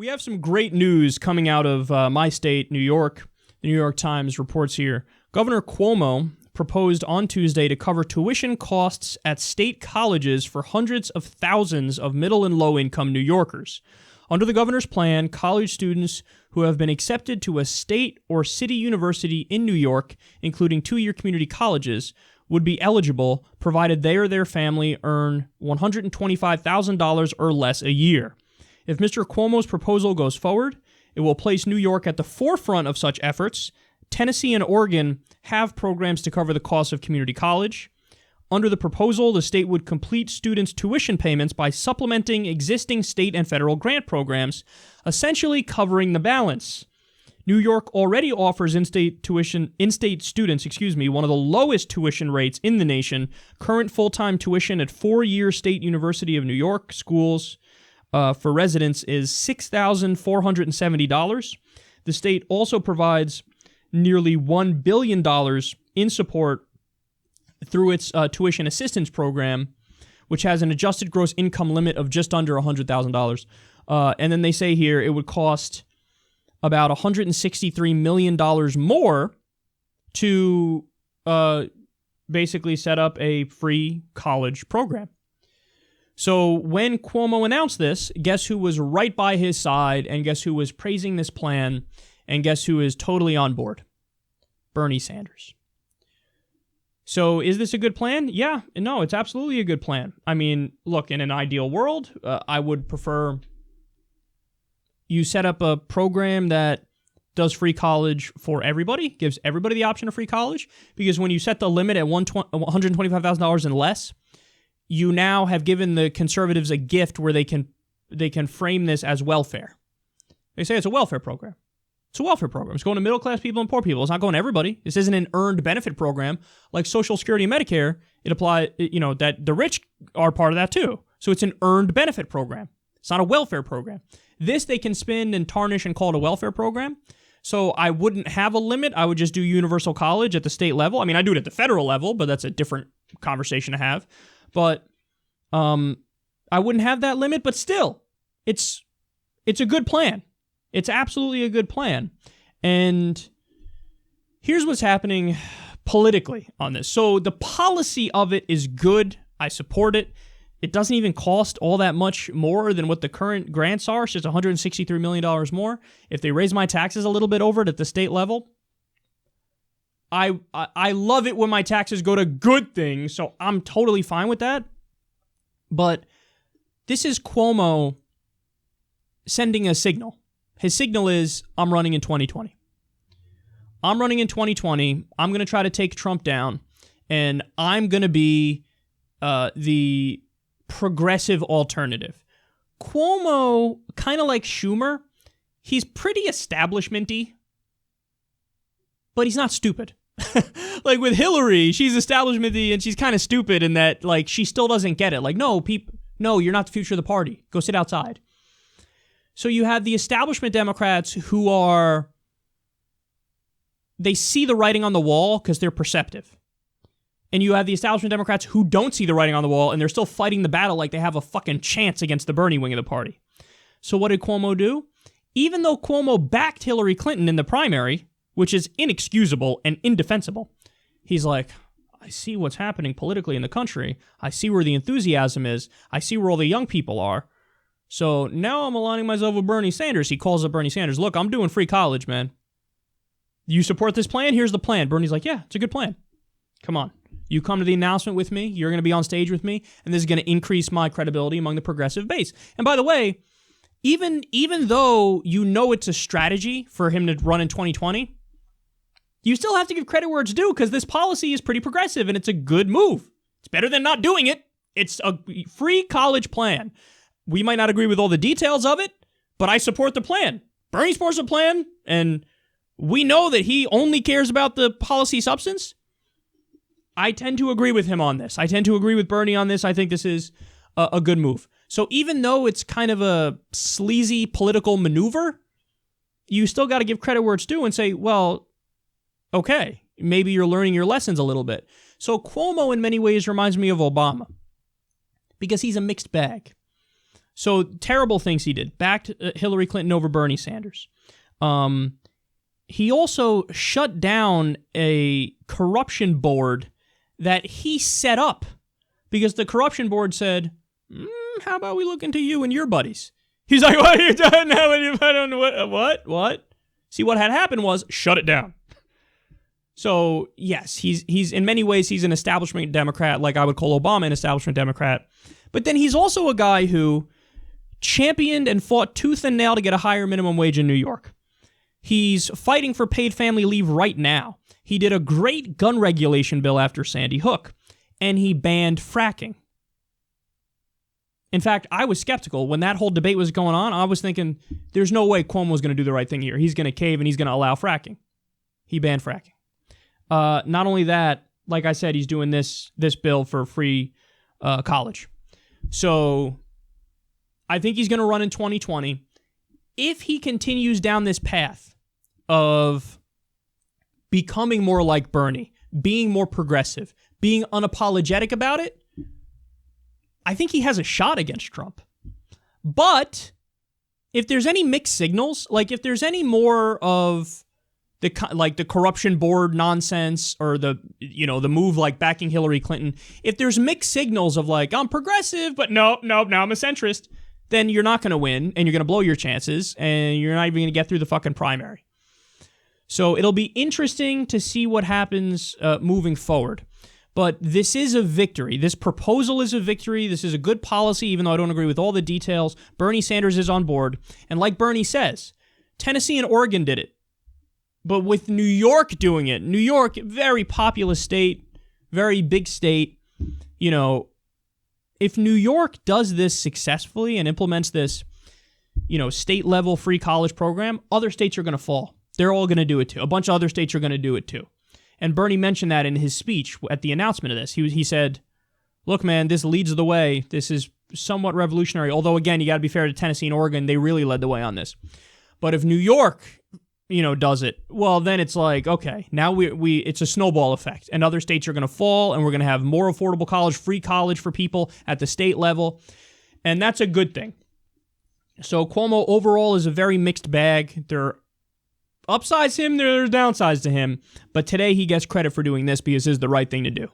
We have some great news coming out of my state, New York. The New York Times reports here. Governor Cuomo proposed on Tuesday to cover tuition costs at state colleges for hundreds of thousands of middle and low-income New Yorkers. Under the governor's plan, college students who have been accepted to a state or city university in New York, including two-year community colleges, would be eligible provided they or their family earn $125,000 or less a year. If Mr. Cuomo's proposal goes forward, it will place New York at the forefront of such efforts. Tennessee and Oregon have programs to cover the cost of community college. Under the proposal, the state would complete students' tuition payments by supplementing existing state and federal grant programs, essentially covering the balance. New York already offers in-state students, one of the lowest tuition rates in the nation. Current full-time tuition at four-year State University of New York schools for residents is $6,470. The state also provides nearly $1 billion in support through its tuition assistance program, which has an adjusted gross income limit of just under $100,000. And then they say here it would cost about $163 million more to basically set up a free college program. So when Cuomo announced this, guess who was right by his side, and guess who was praising this plan, and guess who is totally on board? Bernie Sanders. So is this a good plan? Yeah, no, it's absolutely a good plan. I mean, look, in an ideal world, I would prefer you set up a program that does free college for everybody, gives everybody the option of free college, because when you set the limit at $125,000 and less, you now have given the conservatives a gift where they can frame this as welfare. They say it's a welfare program. It's a welfare program. It's going to middle-class people and poor people. It's not going to everybody. This isn't an earned benefit program like Social Security and Medicare. It applies, that the rich are part of that too. So it's an earned benefit program. It's not a welfare program. This they can spin and tarnish and call it a welfare program. So I wouldn't have a limit. I would just do universal college at the state level. I mean, I do it at the federal level, but that's a different conversation to have. But I wouldn't have that limit, but still, it's a good plan. It's absolutely a good plan. And here's what's happening politically on this. So the policy of it is good. I support it. It doesn't even cost all that much more than what the current grants are. It's just $163 million more. If they raise my taxes a little bit over it at the state level, I love it when my taxes go to good things, so I'm totally fine with that. But this is Cuomo sending a signal. His signal is, I'm running in 2020. I'm running in 2020. I'm going to try to take Trump down, and I'm going to be the progressive alternative. Cuomo, kind of like Schumer, he's pretty establishment-y, but he's not stupid. Like with Hillary, she's establishment-y and she's kind of stupid in that, like, she still doesn't get it. Like, no, you're not the future of the party. Go sit outside. So you have the establishment Democrats who they see the writing on the wall because they're perceptive. And you have the establishment Democrats who don't see the writing on the wall and they're still fighting the battle like they have a fucking chance against the Bernie wing of the party. So what did Cuomo do? Even though Cuomo backed Hillary Clinton in the primary, which is inexcusable and indefensible, he's like, I see what's happening politically in the country. I see where the enthusiasm is. I see where all the young people are. So now I'm aligning myself with Bernie Sanders. He calls up Bernie Sanders. Look, I'm doing free college, man. You support this plan? Here's the plan. Bernie's like, yeah, it's a good plan. Come on. You come to the announcement with me. You're going to be on stage with me. And this is going to increase my credibility among the progressive base. And by the way, even though you know it's a strategy for him to run in 2020, you still have to give credit where it's due because this policy is pretty progressive and it's a good move. It's better than not doing it. It's a free college plan. We might not agree with all the details of it, but I support the plan. Bernie supports the plan, and we know that he only cares about the policy substance. I tend to agree with him on this. I tend to agree with Bernie on this. I think this is a good move. So even though it's kind of a sleazy political maneuver, you still got to give credit where it's due and say, well, okay, maybe you're learning your lessons a little bit. So Cuomo in many ways reminds me of Obama because he's a mixed bag. So terrible things he did. Backed Hillary Clinton over Bernie Sanders. He also shut down a corruption board that he set up because the corruption board said, how about we look into you and your buddies? He's like, what are you doing now? I don't know what? See, what had happened was shut it down. So, yes, he's in many ways, he's an establishment Democrat, like I would call Obama an establishment Democrat. But then he's also a guy who championed and fought tooth and nail to get a higher minimum wage in New York. He's fighting for paid family leave right now. He did a great gun regulation bill after Sandy Hook, and he banned fracking. In fact, I was skeptical when that whole debate was going on. I was thinking, there's no way Cuomo was going to do the right thing here. He's going to cave and he's going to allow fracking. He banned fracking. Not only that, like I said, he's doing this bill for free college. So I think he's going to run in 2020. If he continues down this path of becoming more like Bernie, being more progressive, being unapologetic about it, I think he has a shot against Trump. But if there's any mixed signals, like if there's any more of the corruption board nonsense or the move like backing Hillary Clinton, if there's mixed signals of like, I'm progressive, but no, now I'm a centrist, then you're not going to win and you're going to blow your chances and you're not even going to get through the fucking primary. So it'll be interesting to see what happens moving forward. But this is a victory. This proposal is a victory. This is a good policy, even though I don't agree with all the details. Bernie Sanders is on board. And like Bernie says, Tennessee and Oregon did it. But with New York doing it, New York, very populous state, very big state, if New York does this successfully and implements this, state-level free college program, other states are going to fall. They're all going to do it too. A bunch of other states are going to do it too. And Bernie mentioned that in his speech at the announcement of this. He said, look, man, this leads the way. This is somewhat revolutionary. Although, again, you got to be fair to Tennessee and Oregon. They really led the way on this. But if New York, does it, well, then it's like, okay, now it's a snowball effect. And other states are going to fall, and we're going to have more affordable college, free college for people at the state level. And that's a good thing. So Cuomo overall is a very mixed bag. There are upsides to him, there's downsides to him. But today he gets credit for doing this because this is the right thing to do.